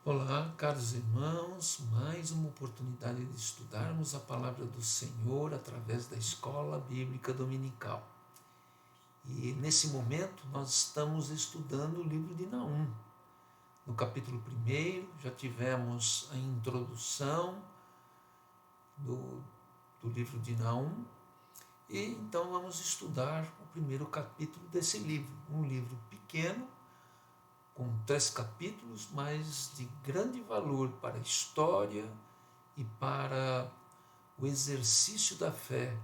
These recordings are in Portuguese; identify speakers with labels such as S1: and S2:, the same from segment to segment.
S1: Olá, caros irmãos, mais uma oportunidade de estudarmos a palavra do Senhor através da Escola Bíblica Dominical. E nesse momento nós estamos estudando o livro de Naum. No capítulo 1 já tivemos a introdução do livro de Naum, e então vamos estudar o primeiro capítulo desse livro, um livro pequeno, com 3 capítulos, mas de grande valor para a história e para o exercício da fé,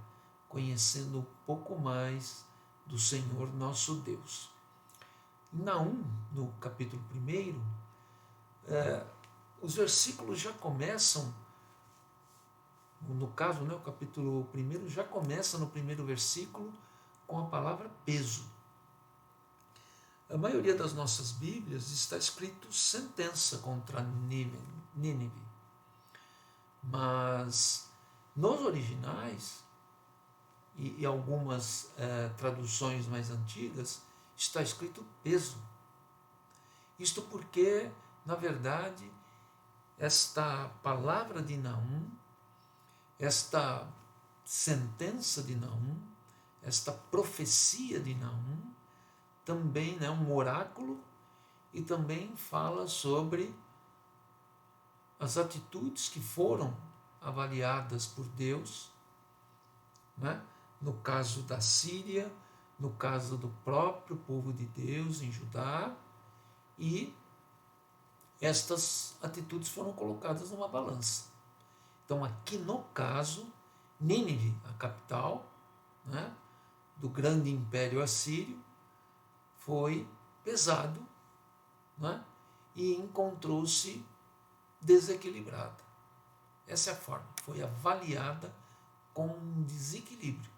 S1: conhecendo um pouco mais do Senhor nosso Deus. Em Naum, no capítulo 1, os versículos já começam, no caso, o capítulo 1 já começa no primeiro versículo com a palavra peso. A maioria das nossas Bíblias está escrito sentença contra Nínive, mas nos originais e algumas traduções mais antigas está escrito peso. Isto porque, na verdade, esta palavra de Naum, esta sentença de Naum, esta profecia de Naum, também é um oráculo e também fala sobre as atitudes que foram avaliadas por Deus, no caso da Síria, no caso do próprio povo de Deus em Judá, e estas atitudes foram colocadas numa balança. Então, aqui no caso, Nínive, a capital do grande império assírio, foi pesado e encontrou-se desequilibrada. Essa é a forma, foi avaliada com um desequilíbrio.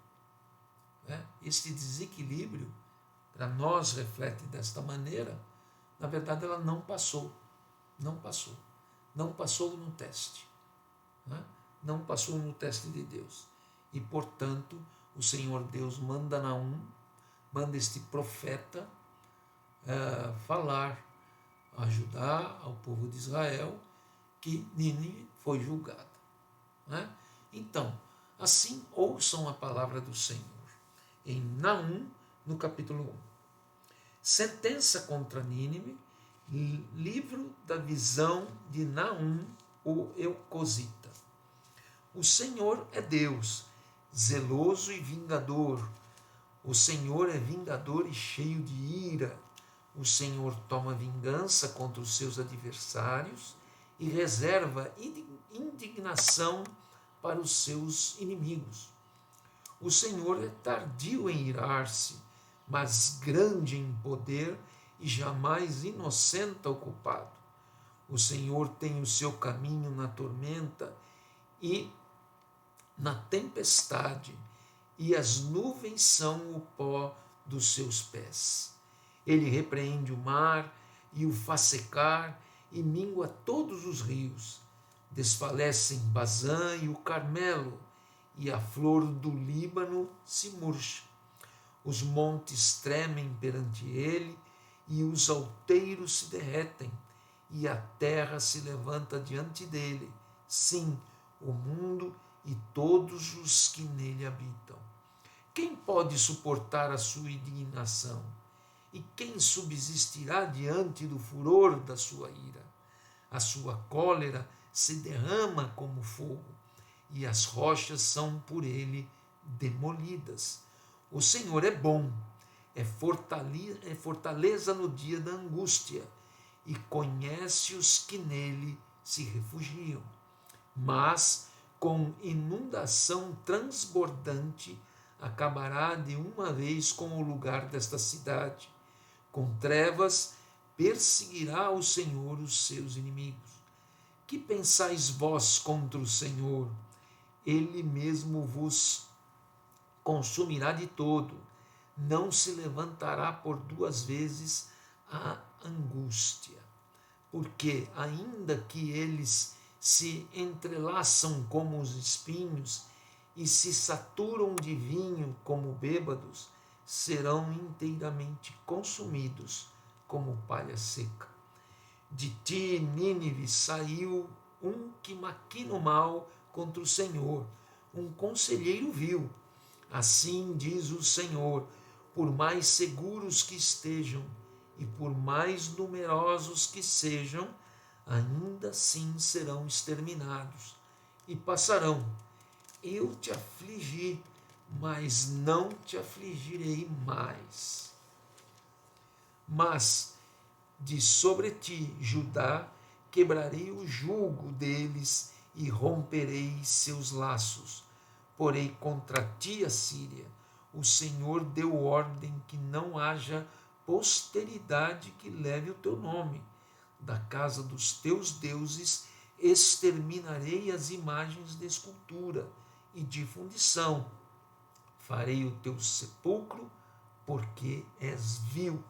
S1: Este desequilíbrio, para nós, reflete desta maneira. Na verdade, ela não passou no teste, não passou no teste de Deus. E, portanto, o Senhor Deus manda Naum, manda este profeta falar, ajudar ao povo de Israel que Nínive foi julgada. Então, assim ouçam a palavra do Senhor. Em Naum, no capítulo 1. Sentença contra Nínive, livro da visão de Naum, o Eucosita. O Senhor é Deus, zeloso e vingador. O Senhor é vingador e cheio de ira. O Senhor toma vingança contra os seus adversários e reserva indignação para os seus inimigos. O Senhor é tardio em irar-se, mas grande em poder e jamais inocenta o culpado. O Senhor tem o seu caminho na tormenta e na tempestade, e as nuvens são o pó dos seus pés. Ele repreende o mar e o faz secar e mingua todos os rios. Desfalecem Bazã e o Carmelo, e a flor do Líbano se murcha. Os montes tremem perante ele, e os outeiros se derretem, e a terra se levanta diante dele. Sim, o mundo e todos os que nele habitam. Quem pode suportar a sua indignação? E quem subsistirá diante do furor da sua ira? A sua cólera se derrama como fogo, e as rochas são por ele demolidas. O Senhor é bom, é fortaleza no dia da angústia, e conhece os que nele se refugiam. Mas com inundação transbordante acabará de uma vez com o lugar desta cidade. Com trevas perseguirá o Senhor os seus inimigos. Que pensais vós contra o Senhor? Ele mesmo vos consumirá de todo. Não se levantará por 2 vezes a angústia. Porque, ainda que eles se entrelaçam como os espinhos e se saturam de vinho como bêbados, serão inteiramente consumidos como palha seca. De ti, Nínive, saiu um que maquina o mal contra o Senhor, um conselheiro vil. Assim diz o Senhor: por mais seguros que estejam e por mais numerosos que sejam, ainda assim serão exterminados e passarão. Eu te afligi, mas não te afligirei mais. Mas de sobre ti, Judá, quebrarei o jugo deles e romperei seus laços. Porém, contra ti, Assíria, o Senhor deu ordem que não haja posteridade que leve o teu nome. Da casa dos teus deuses exterminarei as imagens de escultura e de fundição. Farei o teu sepulcro, porque és vil.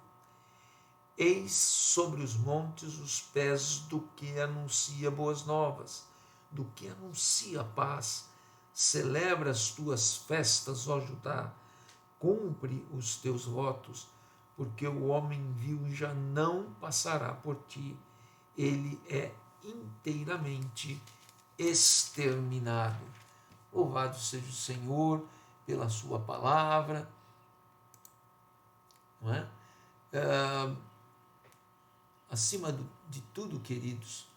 S1: Eis sobre os montes os pés do que anuncia boas novas, do que anuncia paz. Celebra as tuas festas, ó Judá, cumpre os teus votos, porque o homem vil já não passará por ti, ele é inteiramente exterminado. Louvado seja o Senhor pela sua palavra, não é? Acima de tudo, queridos,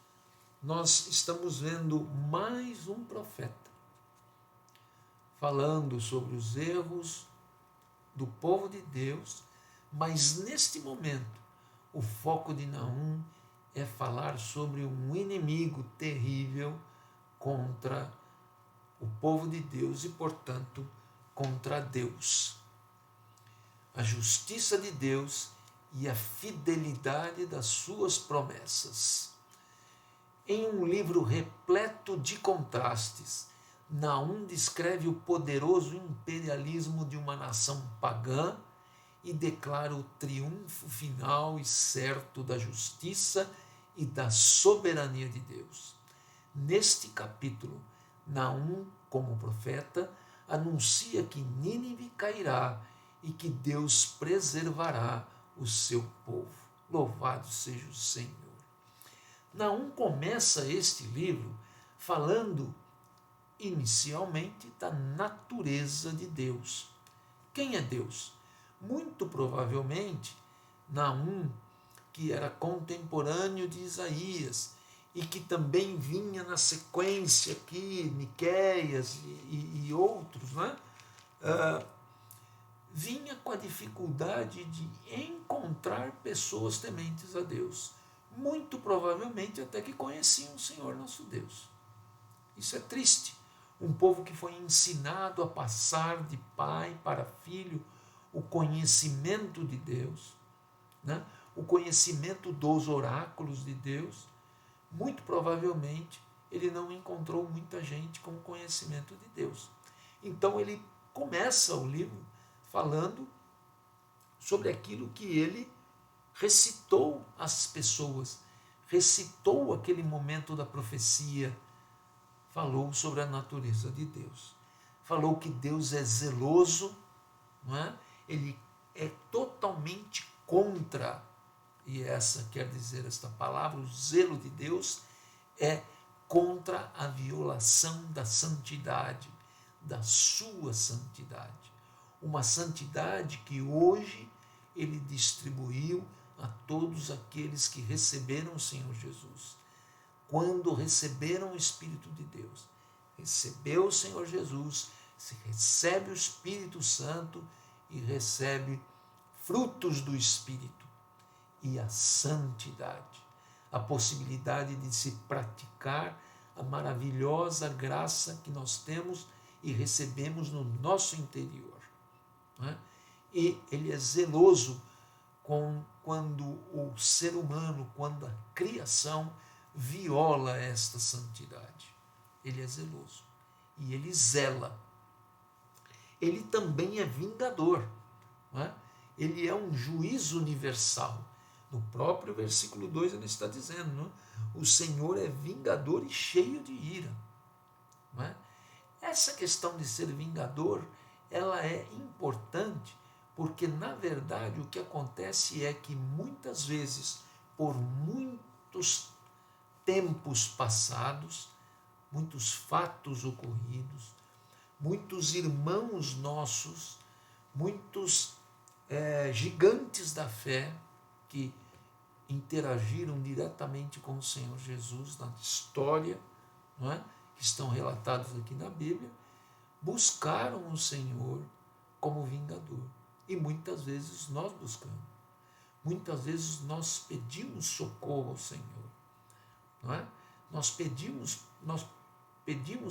S1: nós estamos vendo mais um profeta falando sobre os erros do povo de Deus, mas neste momento o foco de Naum é falar sobre um inimigo terrível contra o povo de Deus e, portanto, contra Deus. A justiça de Deus e a fidelidade das suas promessas. Em um livro repleto de contrastes, Naum descreve o poderoso imperialismo de uma nação pagã e declara o triunfo final e certo da justiça e da soberania de Deus. Neste capítulo, Naum, como profeta, anuncia que Nínive cairá e que Deus preservará o seu povo. Louvado seja o Senhor. Naum começa este livro falando inicialmente da natureza de Deus. Quem é Deus? Muito provavelmente Naum, que era contemporâneo de Isaías e que também vinha na sequência aqui, Miqueias e outros, né? Vinha com a dificuldade de encontrar pessoas tementes a Deus. Muito provavelmente até que conheciam o Senhor nosso Deus. Isso é triste. Um povo que foi ensinado a passar de pai para filho o conhecimento de Deus, né? O conhecimento dos oráculos de Deus, muito provavelmente ele não encontrou muita gente com o conhecimento de Deus. Então ele começa o livro falando sobre aquilo que ele recitou às pessoas, recitou aquele momento da profecia, falou sobre a natureza de Deus, falou que Deus é zeloso, não é? Ele é totalmente contra, e essa quer dizer esta palavra, o zelo de Deus é contra a violação da santidade, da sua santidade. Uma santidade que hoje ele distribuiu a todos aqueles que receberam o Senhor Jesus. Quando receberam o Espírito de Deus, recebeu o Senhor Jesus, se recebe o Espírito Santo e recebe frutos do Espírito e a santidade, a possibilidade de se praticar a maravilhosa graça que nós temos e recebemos no nosso interior, né? E ele é zeloso quando o ser humano, quando a criação viola esta santidade. Ele é zeloso e ele zela. Ele também é vingador, não é? Ele é um juiz universal. No próprio versículo 2 ele está dizendo, não é? O Senhor é vingador e cheio de ira, não é? Essa questão de ser vingador, ela é importante, porque na verdade o que acontece é que muitas vezes, por muitos tempos passados, muitos fatos ocorridos, muitos irmãos nossos, muitos gigantes da fé que interagiram diretamente com o Senhor Jesus na história, não é? Que estão relatados aqui na Bíblia, buscaram o Senhor como vingador. E muitas vezes nós buscamos. Muitas vezes nós pedimos socorro ao Senhor. Não é? Nós pedimos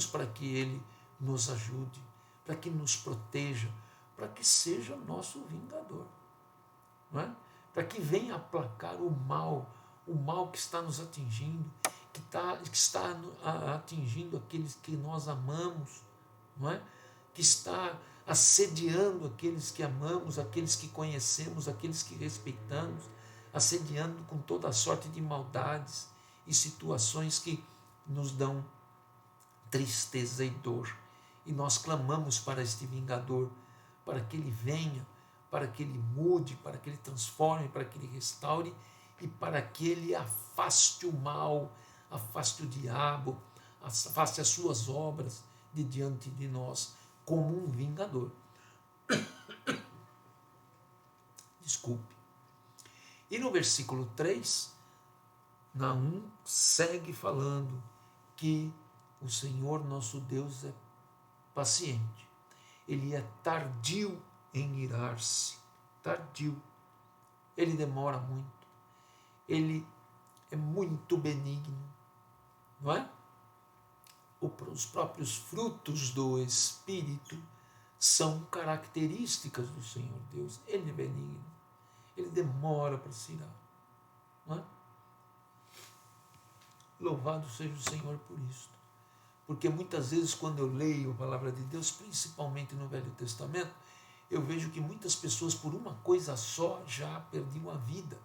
S1: para que Ele nos ajude, para que nos proteja, para que seja nosso vingador. Não é? Para que venha aplacar o mal que está nos atingindo, que está atingindo aqueles que nós amamos, não é? Que está assediando aqueles que amamos, aqueles que conhecemos, aqueles que respeitamos, assediando com toda a sorte de maldades e situações que nos dão tristeza e dor. E nós clamamos para este vingador, para que ele venha, para que ele mude, para que ele transforme, para que ele restaure e para que ele afaste o mal, afaste o diabo, afaste as suas obras de diante de nós, como um vingador. Desculpe. E no versículo 3, Naum segue falando que o Senhor nosso Deus é paciente. Ele é tardio em irar-se. Tardio. Ele demora muito. Ele é muito benigno. Não é? Os próprios frutos do Espírito são características do Senhor Deus. Ele é benigno. Ele demora para se irar. Não é? Louvado seja o Senhor por isto. Porque muitas vezes quando eu leio a palavra de Deus, principalmente no Velho Testamento, eu vejo que muitas pessoas por uma coisa só já perdiam a vida.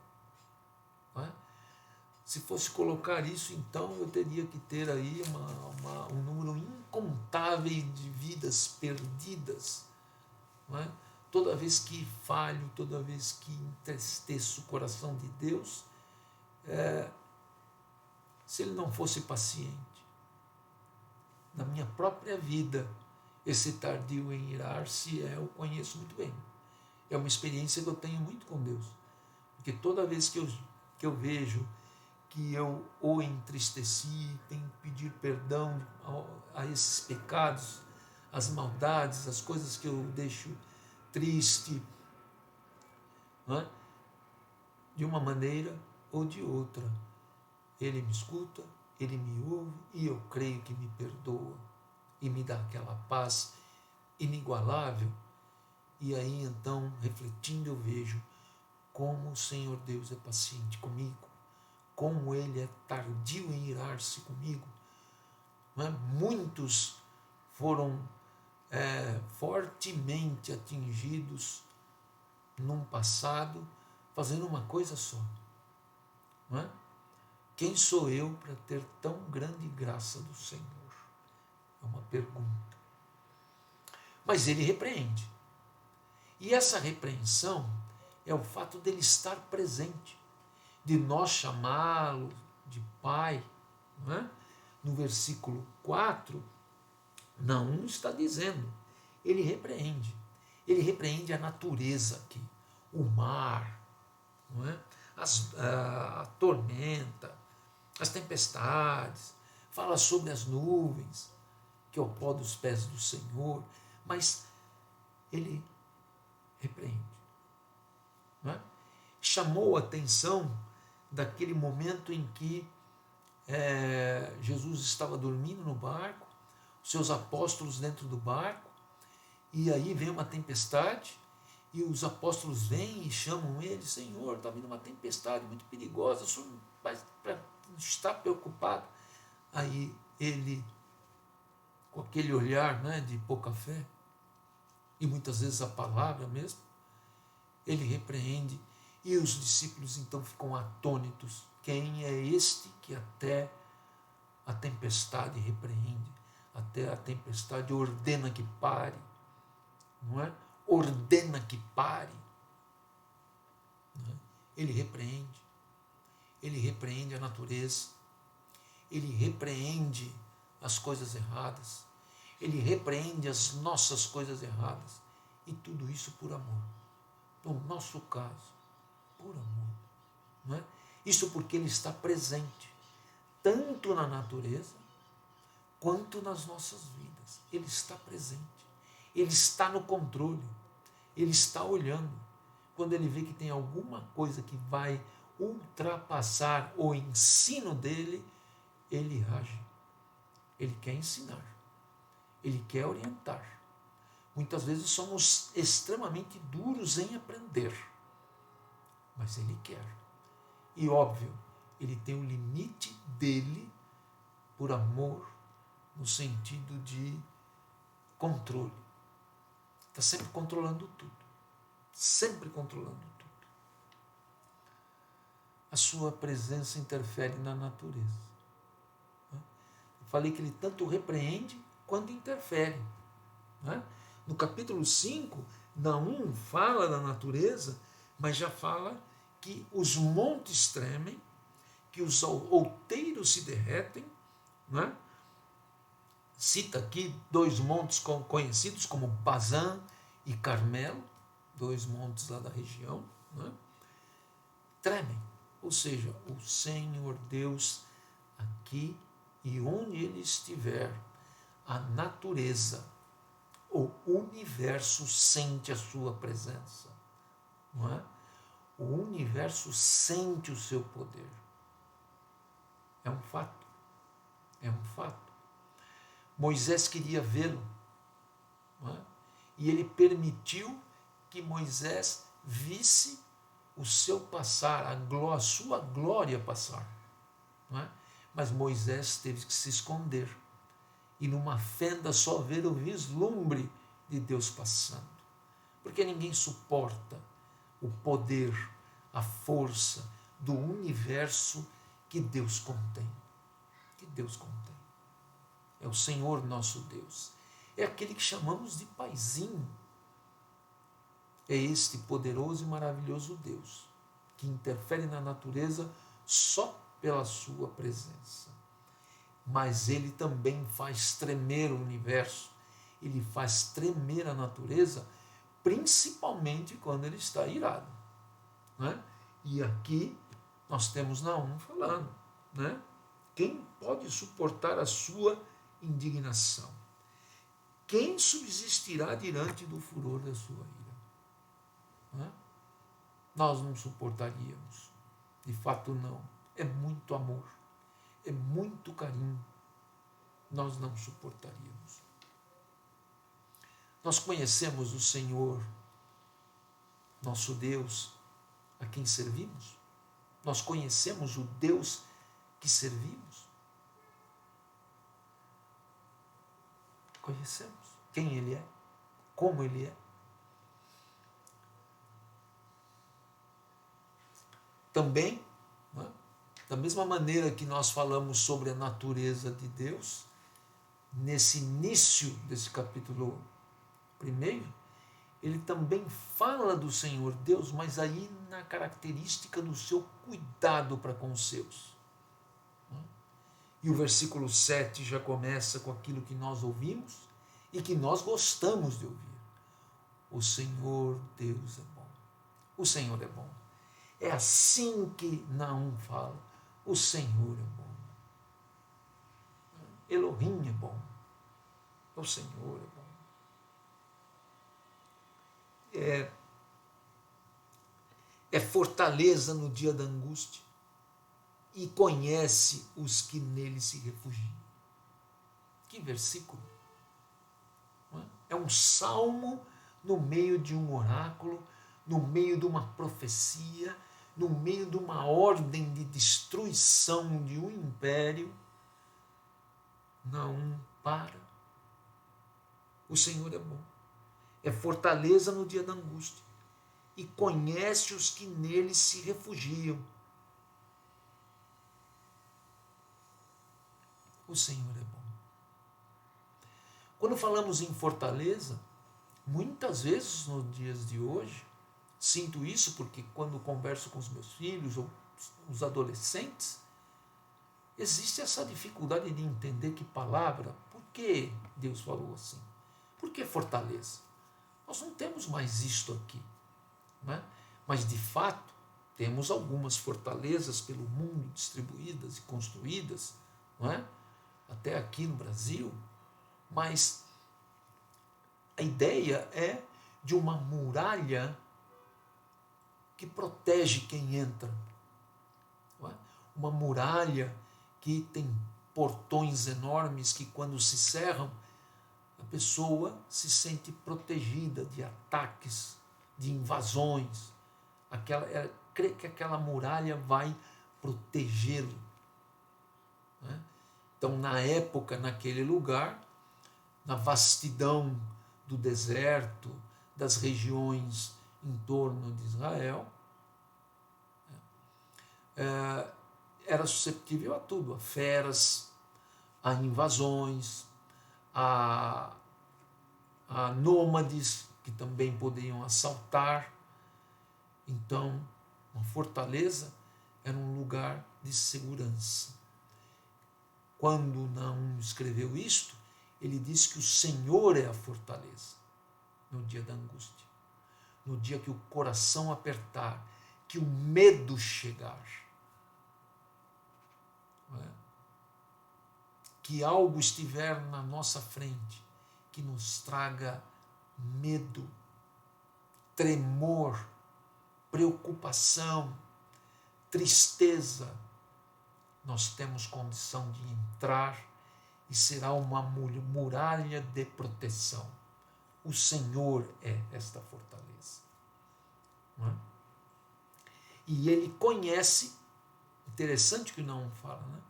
S1: Não é? Se fosse colocar isso, então eu teria que ter aí um número incontável de vidas perdidas. Não é? Toda vez que falho, toda vez que entristeço o coração de Deus, se Ele não fosse paciente, na minha própria vida, esse tardio em irar-se eu conheço muito bem. É uma experiência que eu tenho muito com Deus. Porque toda vez que eu vejo que eu o entristeci, tenho que pedir perdão a esses pecados, as maldades, as coisas que eu deixo triste, não é? De uma maneira ou de outra. Ele me escuta, ele me ouve e eu creio que me perdoa e me dá aquela paz inigualável. E aí então, refletindo, eu vejo como o Senhor Deus é paciente comigo, como Ele é tardio em irar-se comigo. Não é? Muitos foram fortemente atingidos num passado fazendo uma coisa só. Não é? Quem sou eu para ter tão grande graça do Senhor? É uma pergunta. Mas Ele repreende. E essa repreensão é o fato dele estar presente, de nós chamá-lo de Pai. Não é? No versículo 4, não está dizendo, ele repreende. Ele repreende a natureza aqui, o mar, não é? A tormenta, as tempestades, fala sobre as nuvens, que é o pó dos pés do Senhor, mas ele repreende. Não é? Chamou a atenção daquele momento em que Jesus estava dormindo no barco, seus apóstolos dentro do barco, e aí vem uma tempestade, e os apóstolos vêm e chamam ele: Senhor, está vindo uma tempestade muito perigosa, o senhor está preocupado? Aí ele, com aquele olhar, né, de pouca fé, e muitas vezes a palavra mesmo, ele repreende, e os discípulos então ficam atônitos. Quem é este que até a tempestade repreende, até a tempestade ordena que pare, não é? Ordena que pare. Não é? Ele repreende. ele repreende a natureza, ele repreende as coisas erradas, ele repreende as nossas coisas erradas, e tudo isso por amor. No nosso caso, por amor. Não é? Isso porque ele está presente, tanto na natureza, quanto nas nossas vidas. Ele está presente, ele está no controle, ele está olhando. Quando ele vê que tem alguma coisa que vai ultrapassar o ensino dele, ele age. Ele quer ensinar, ele quer orientar. Muitas vezes somos extremamente duros em aprender, mas ele quer. E óbvio, ele tem o limite dele por amor, no sentido de controle. Está sempre controlando tudo. Sempre controlando tudo. A sua presença interfere na natureza. Eu falei que ele tanto repreende quanto interfere. No capítulo 5, Naum fala da natureza, mas já fala que os montes tremem, que os outeiros se derretem. Cita aqui 2 montes conhecidos como Bazã e Carmelo, 2 montes lá da região, tremem. Ou seja, o Senhor Deus aqui e onde ele estiver, a natureza, o universo sente a sua presença. O universo sente o seu poder. É um fato. É um fato. Moisés queria vê-lo, e ele permitiu que Moisés visse o seu passar, a sua glória passar. Mas Moisés teve que se esconder e numa fenda só ver o vislumbre de Deus passando, porque ninguém suporta o poder, a força do universo que Deus contém. Que Deus contém. É o Senhor nosso Deus. É aquele que chamamos de Paizinho. É este poderoso e maravilhoso Deus que interfere na natureza só pela sua presença. Mas ele também faz tremer o universo. Ele faz tremer a natureza, principalmente quando ele está irado. E aqui nós temos Naum falando. Quem pode suportar a sua indignação? Quem subsistirá diante do furor da sua ira? Nós não suportaríamos. De fato, não. É muito amor, é muito carinho. Nós não suportaríamos. Nós conhecemos o Senhor, nosso Deus, a quem servimos? Nós conhecemos o Deus que servimos? Conhecemos quem Ele é, como Ele é. Também, da mesma maneira que nós falamos sobre a natureza de Deus, nesse início desse capítulo 1, ele também fala do Senhor Deus, mas aí na característica do seu cuidado para com os seus. E o versículo 7 já começa com aquilo que nós ouvimos e que nós gostamos de ouvir. O Senhor Deus é bom. O Senhor é bom. É assim que Naum fala. O Senhor é bom. Elohim é bom. O Senhor é bom. É fortaleza no dia da angústia e conhece os que nele se refugiam. Que versículo! É um salmo no meio de um oráculo, no meio de uma profecia, no meio de uma ordem de destruição de um império. Naum para. O Senhor é bom. É fortaleza no dia da angústia e conhece os que nele se refugiam. O Senhor é bom. Quando falamos em fortaleza, muitas vezes nos dias de hoje, sinto isso porque quando converso com os meus filhos, ou os adolescentes, existe essa dificuldade de entender que palavra, por que Deus falou assim? Por que fortaleza? Nós não temos mais isto aqui, né? Mas de fato temos algumas fortalezas pelo mundo distribuídas e construídas, não é? Até aqui no Brasil, mas a ideia é de uma muralha que protege quem entra, não é? Uma muralha que tem portões enormes que, quando se cerram, a pessoa se sente protegida de ataques, de invasões. Crê que aquela muralha vai protegê-lo, né? Então, na época, naquele lugar, na vastidão do deserto, das regiões em torno de Israel, era suscetível a tudo, a feras, a invasões, a nômades que também poderiam assaltar. Então, uma fortaleza era um lugar de segurança. Quando Naum escreveu isto, ele disse que o Senhor é a fortaleza no dia da angústia, no dia que o coração apertar, que o medo chegar, que algo estiver na nossa frente que nos traga medo, tremor, preocupação, tristeza, nós temos condição de entrar e será uma muralha de proteção. O Senhor é esta fortaleza. Não é? E ele conhece, interessante que não fala, né?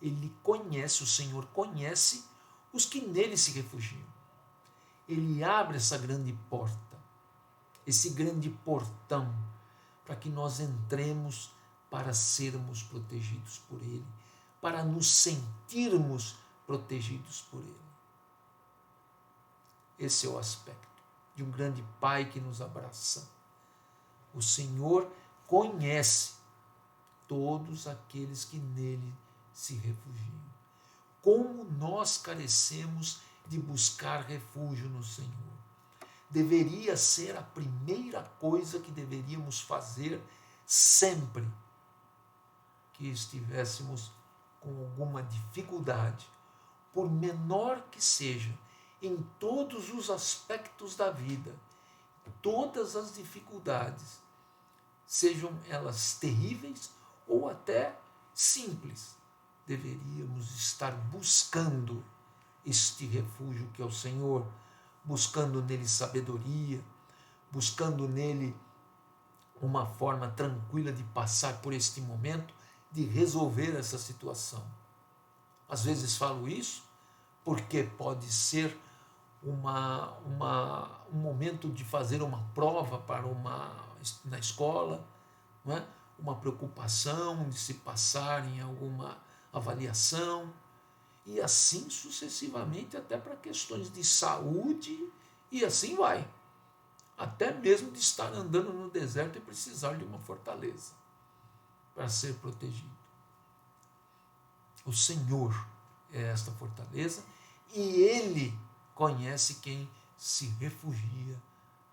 S1: Ele conhece, o Senhor conhece os que nele se refugiam. Ele abre essa grande porta, esse grande portão, para que nós entremos para sermos protegidos por Ele, para nos sentirmos protegidos por Ele. Esse é o aspecto de um grande Pai que nos abraça. O Senhor conhece todos aqueles que nele se refugiam. Como nós carecemos de buscar refúgio no Senhor. Deveria ser a primeira coisa que deveríamos fazer sempre que estivéssemos com alguma dificuldade, por menor que seja, em todos os aspectos da vida, todas as dificuldades, sejam elas terríveis ou até simples, deveríamos estar buscando este refúgio que é o Senhor, buscando nele sabedoria, buscando nele uma forma tranquila de passar por este momento, de resolver essa situação. Às vezes falo isso porque pode ser um momento de fazer uma prova na escola, não é? Uma preocupação de se passar em alguma avaliação, e assim sucessivamente, até para questões de saúde, e assim vai. Até mesmo de estar andando no deserto e precisar de uma fortaleza para ser protegido. O Senhor é esta fortaleza e Ele conhece quem se refugia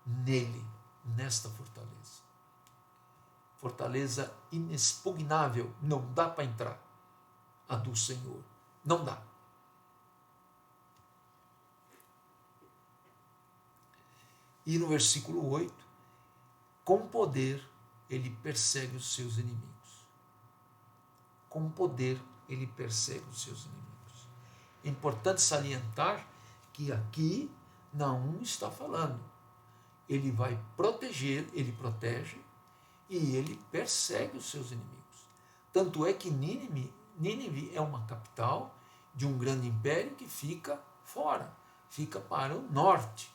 S1: nele, nesta fortaleza. Fortaleza inexpugnável, não dá para entrar. A do Senhor, não dá. E no versículo 8, com poder ele persegue os seus inimigos. Com poder ele persegue os seus inimigos. É importante salientar que aqui Naum está falando. Ele vai proteger, ele protege e ele persegue os seus inimigos. Tanto é que Nínive é uma capital de um grande império que fica fora, fica para o norte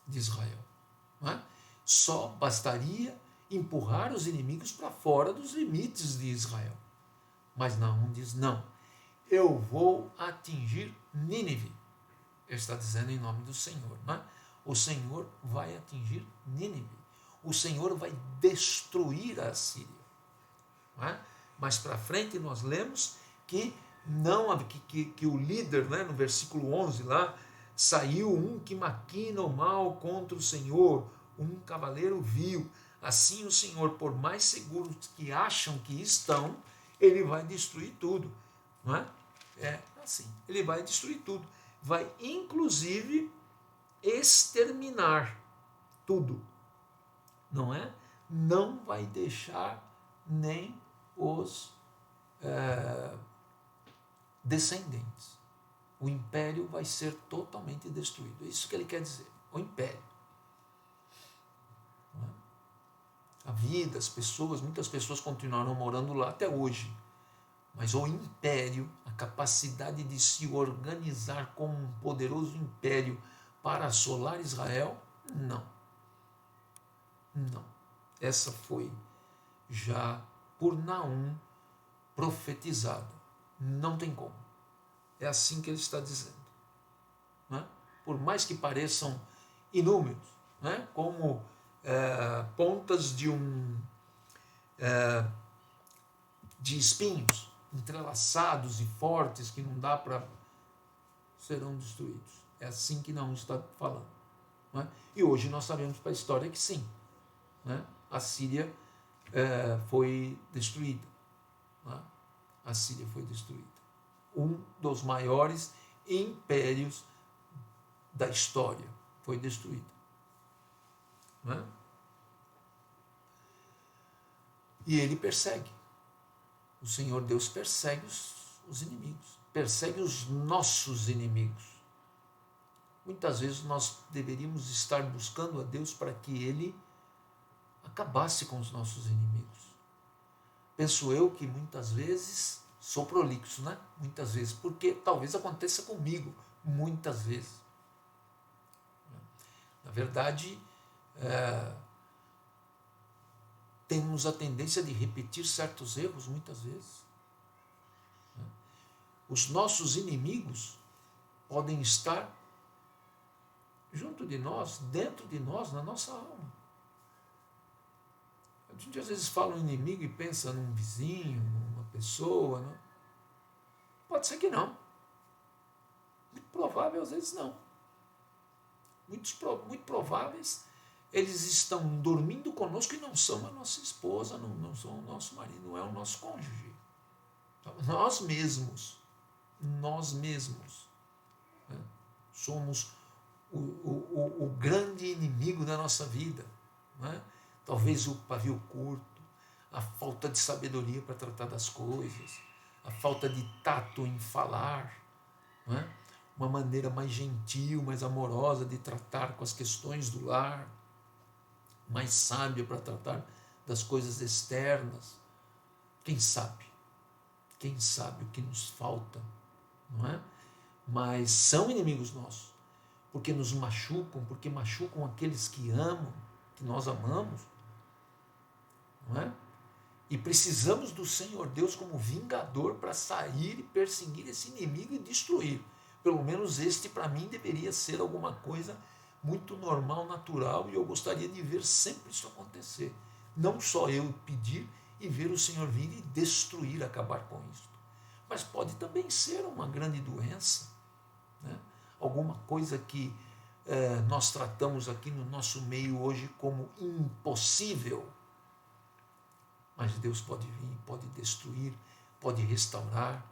S1: de Israel. Não é? Só bastaria empurrar os inimigos para fora dos limites de Israel. Mas Naum diz, não, eu vou atingir Nínive. Ele está dizendo em nome do Senhor. Não é? O Senhor vai atingir Nínive. O Senhor vai destruir a Assíria. Não é? Mais para frente nós lemos que não que o líder, né, no versículo 11 lá, saiu um que maquina o mal contra o Senhor, um cavaleiro vil. Assim o Senhor, por mais seguros que acham que estão, ele vai destruir tudo. Não é? É assim, ele vai destruir tudo. Vai inclusive exterminar tudo. Não é? Não vai deixar nem os descendentes. O império vai ser totalmente destruído. É isso que ele quer dizer. O império. A vida, as pessoas, muitas pessoas continuaram morando lá até hoje. Mas o império, a capacidade de se organizar como um poderoso império para assolar Israel, não. Não. Essa foi já por Naum profetizada. Não tem como. É assim que ele está dizendo. Né? Por mais que pareçam inúmeros, né? Como pontas de espinhos entrelaçados e fortes que não dá para, serão destruídos. É assim que Naum está falando. Né? E hoje nós sabemos para a história que sim. Né? A Síria foi destruída. Né? A Síria foi destruída. Um dos maiores impérios da história foi destruído. Né? E ele persegue. O Senhor Deus persegue os inimigos, persegue os nossos inimigos. Muitas vezes nós deveríamos estar buscando a Deus para que Ele acabasse com os nossos inimigos. Penso eu que muitas vezes, sou prolixo, né? Muitas vezes, porque talvez aconteça comigo, muitas vezes. Na verdade, temos a tendência de repetir certos erros muitas vezes. Os nossos inimigos podem estar junto de nós, dentro de nós, na nossa alma. A gente às vezes fala um inimigo e pensa num vizinho, numa pessoa. Não? Pode ser que não. Muito provável, às vezes não. Muito prováveis, eles estão dormindo conosco e não são a nossa esposa, não são o nosso marido, não é o nosso cônjuge. Nós mesmos. Né? Somos o grande inimigo da nossa vida. Né? Talvez o pavio curto, a falta de sabedoria para tratar das coisas, a falta de tato em falar, né? Uma maneira mais gentil, mais amorosa de tratar com as questões do lar, mais sábia para tratar das coisas externas. Quem sabe o que nos falta, não é? Mas são inimigos nossos, porque nos machucam, porque machucam aqueles que amam, que nós amamos, não é? E precisamos do Senhor Deus como vingador para sair e perseguir esse inimigo e destruir. Pelo menos este, para mim, deveria ser alguma coisa muito normal, natural, e eu gostaria de ver sempre isso acontecer. Não só eu pedir e ver o Senhor vir e destruir, acabar com isso. Mas pode também ser uma grande doença, né? Alguma coisa que nós tratamos aqui no nosso meio hoje como impossível. Mas Deus pode vir, pode destruir, pode restaurar,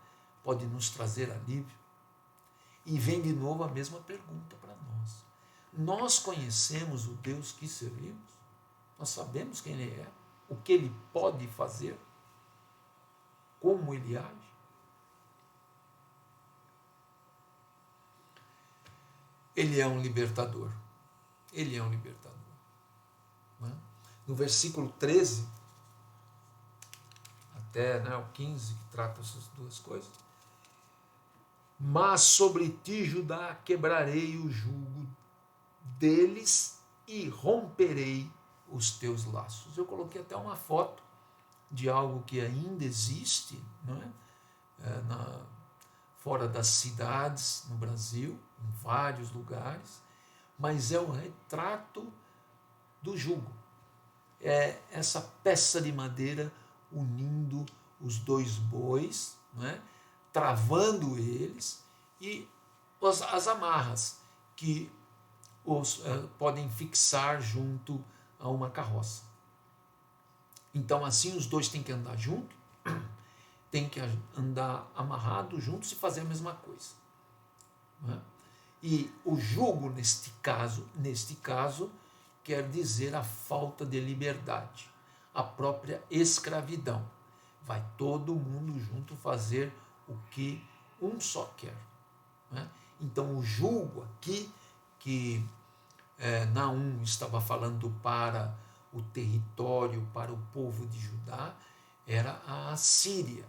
S1: pode nos trazer alívio. E vem de novo a mesma pergunta para nós. Nós conhecemos o Deus que servimos? Nós sabemos quem Ele é, o que Ele pode fazer, como Ele age? Ele é um libertador. Ele é um libertador. Né? No versículo 13, até o 15, que trata essas duas coisas. Mas sobre ti, Judá, quebrarei o jugo deles e romperei os teus laços. Eu coloquei até uma foto de algo que ainda existe, não é? Fora das cidades, no Brasil, em vários lugares, mas é um retrato do jugo. É essa peça de madeira unindo os dois bois, não é? Travando eles, e as amarras que podem fixar junto a uma carroça. Então assim os dois têm que andar juntos, têm que andar amarrados juntos e fazer a mesma coisa. Não é? E o jugo neste caso, quer dizer a falta de liberdade, a própria escravidão. Vai todo mundo junto fazer o que um só quer. Né? Então o jugo aqui, que Naum estava falando para o território, para o povo de Judá, era a Assíria,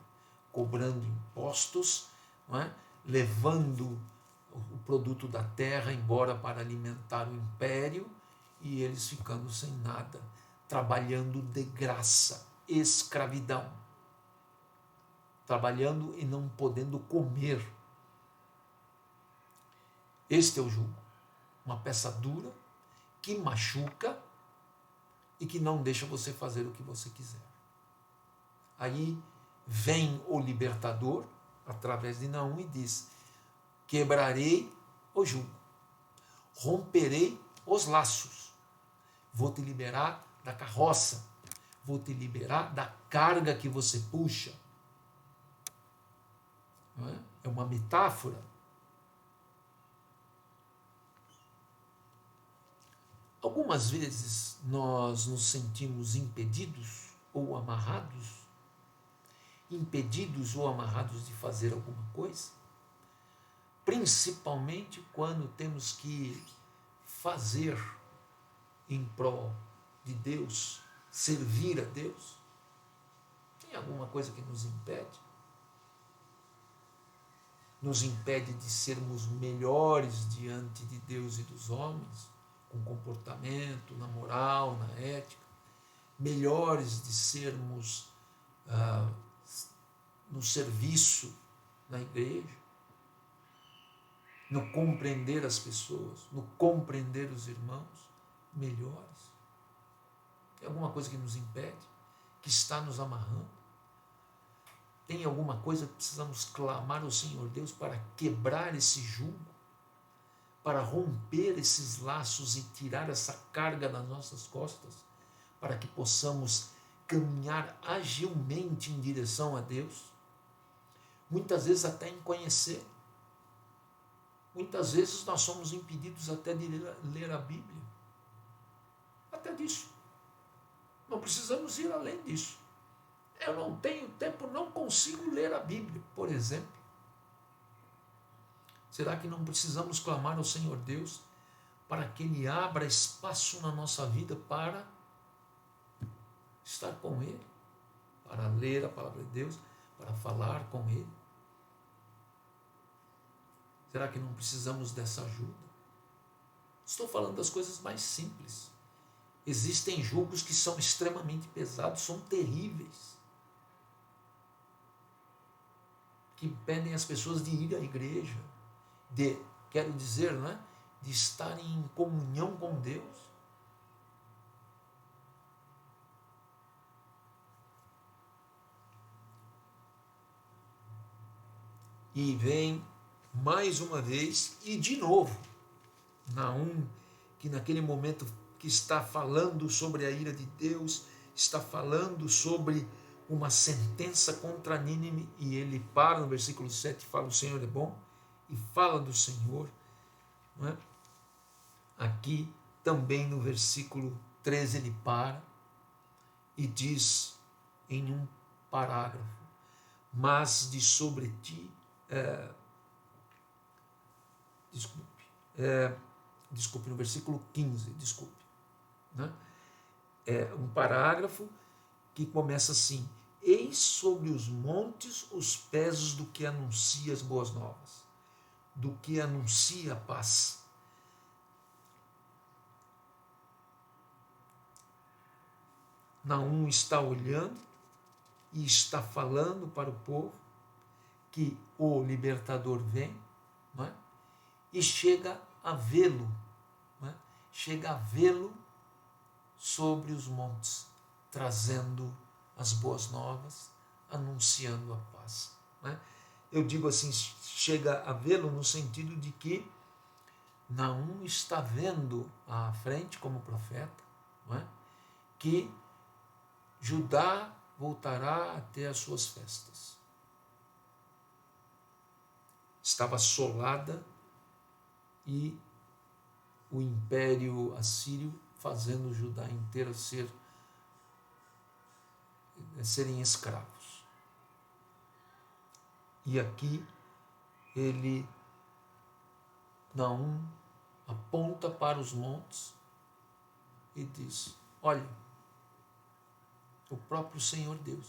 S1: cobrando impostos, não é? Levando o produto da terra embora para alimentar o império, e eles ficando sem nada, trabalhando de graça, escravidão, trabalhando e não podendo comer. Este é o jugo, uma peça dura que machuca e que não deixa você fazer o que você quiser. Aí vem o libertador através de Naum e diz: quebrarei o jugo, romperei os laços, vou te liberar da carroça, vou te liberar da carga que você puxa. Não é? É uma metáfora. Algumas vezes nós nos sentimos impedidos ou amarrados de fazer alguma coisa, principalmente quando temos que fazer em prol de Deus, servir a Deus. Tem alguma coisa que nos impede? Nos impede de sermos melhores diante de Deus e dos homens, com comportamento, na moral, na ética, melhores de sermos no serviço na igreja, no compreender as pessoas, no compreender os irmãos, melhores. Tem alguma coisa que nos impede, que está nos amarrando? Tem alguma coisa que precisamos clamar ao Senhor Deus para quebrar esse jugo, para romper esses laços e tirar essa carga das nossas costas, para que possamos caminhar agilmente em direção a Deus? Muitas vezes até em conhecer. Muitas vezes nós somos impedidos até de ler a Bíblia. Até disso. Não precisamos ir além disso. Eu não tenho tempo, não consigo ler a Bíblia, por exemplo. Será que não precisamos clamar ao Senhor Deus para que Ele abra espaço na nossa vida para estar com Ele, para ler a palavra de Deus, para falar com Ele? Será que não precisamos dessa ajuda? Estou falando das coisas mais simples. Existem jugos que são extremamente pesados, são terríveis, que impedem as pessoas de ir à igreja, quero dizer, né, de estarem em comunhão com Deus. E vem mais uma vez, e de novo, Naum, que naquele momento que está falando sobre a ira de Deus, está falando sobre uma sentença contra Nínive, e ele para no versículo 7 e fala: o Senhor é bom, e fala do Senhor. Não é? Aqui também no versículo 13 ele para e diz em um parágrafo: mas de sobre ti, desculpe, no versículo 15, né? É um parágrafo que começa assim: eis sobre os montes os pés do que anuncia as boas novas, do que anuncia a paz. Naum está olhando e está falando para o povo que o libertador vem, não é? E chega a vê-lo, não é? Chega a vê-lo sobre os montes, trazendo as boas novas, anunciando a paz. Né? Eu digo assim, chega a vê-lo no sentido de que Naum está vendo à frente como profeta, não é? Que Judá voltará a ter as suas festas. Estava assolada e o império assírio fazendo Judá inteira serem escravos. E aqui ele, Naum, aponta para os montes e diz: olha, o próprio Senhor Deus,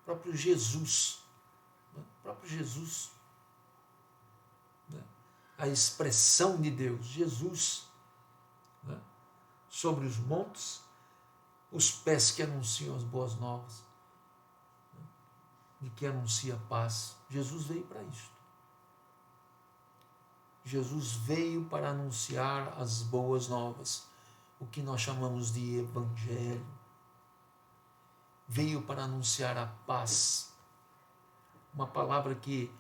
S1: o próprio Jesus, né? A expressão de Deus, Jesus, né? Sobre os montes, os pés que anunciam as boas novas, né? E que anuncia a paz. Jesus veio para isto. Jesus veio para anunciar as boas novas, o que nós chamamos de evangelho. Veio para anunciar a paz, uma palavra que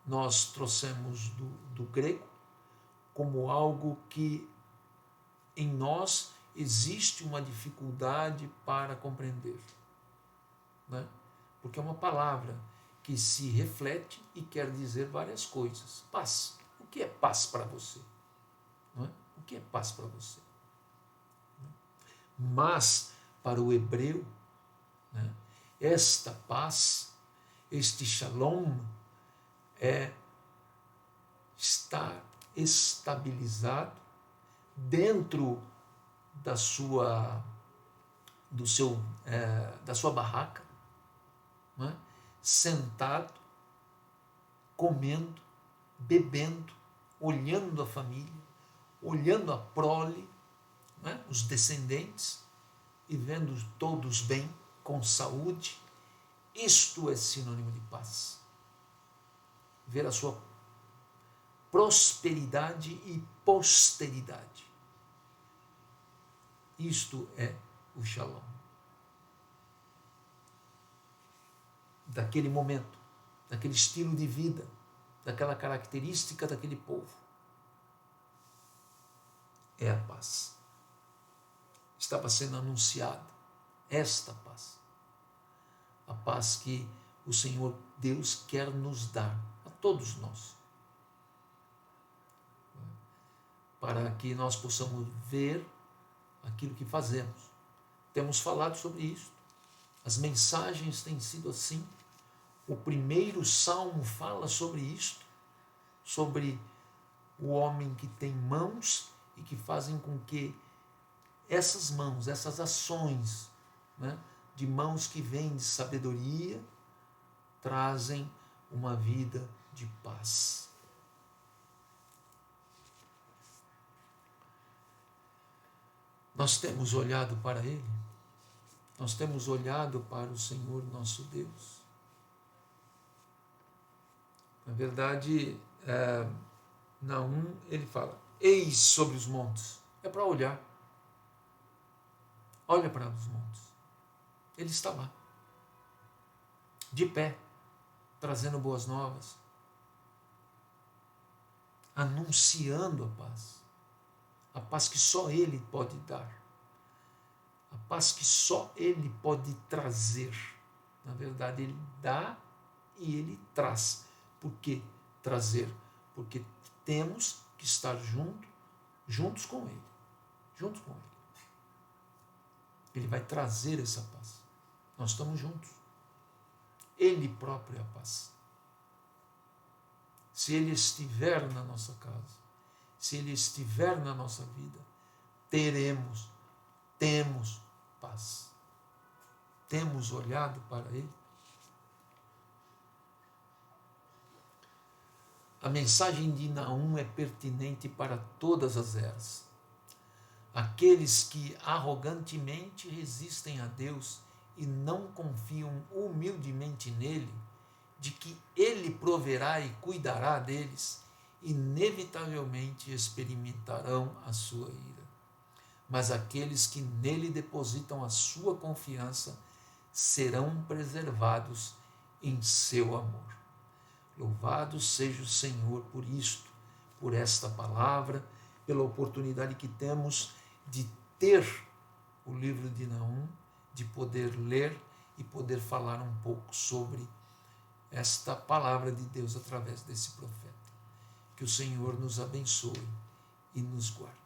S1: nós trouxemos do grego como algo que em nós existe uma dificuldade para compreender, né? Porque é uma palavra que se reflete e quer dizer várias coisas. Paz. O que é paz para você? Não é? O que é paz para você? Mas, para o hebreu, né, esta paz, este shalom, está estabilizado dentro da sua barraca, né, sentado, comendo, bebendo, olhando a família, olhando a prole, né, os descendentes, e vendo todos bem, com saúde. Isto é sinônimo de paz. Ver a sua prosperidade e posteridade. Isto é o Shalom. Daquele momento, daquele estilo de vida, daquela característica daquele povo. É a paz. Estava sendo anunciada esta paz. A paz que o Senhor Deus quer nos dar a todos nós, para que nós possamos ver aquilo que fazemos. Temos falado sobre isso. As mensagens têm sido assim. O primeiro salmo fala sobre isto, sobre o homem que tem mãos e que fazem com que essas mãos, essas ações, né, de mãos que vêm de sabedoria, trazem uma vida de paz. Nós temos olhado para Ele, nós temos olhado para o Senhor nosso Deus. Na verdade, Naum, ele fala, eis sobre os montes. É para olhar. Olha para os montes. Ele está lá, de pé, trazendo boas novas, anunciando a paz que só Ele pode dar, a paz que só Ele pode trazer. Na verdade, Ele dá e Ele traz. Por que trazer? Porque temos que estar juntos com Ele, juntos com Ele. Ele vai trazer essa paz. Nós estamos juntos. Ele próprio é a paz. Se Ele estiver na nossa casa, se Ele estiver na nossa vida, temos paz. Temos olhado para Ele. A mensagem de Naum é pertinente para todas as eras. Aqueles que arrogantemente resistem a Deus e não confiam humildemente nele, de que Ele proverá e cuidará deles, inevitavelmente experimentarão a sua ira. mas aqueles que nele depositam a sua confiança serão preservados em seu amor. Louvado seja o Senhor por isto, por esta palavra, pela oportunidade que temos de ter o livro de Naum, de poder ler e poder falar um pouco sobre esta palavra de Deus através desse profeta. Que o Senhor nos abençoe e nos guarde.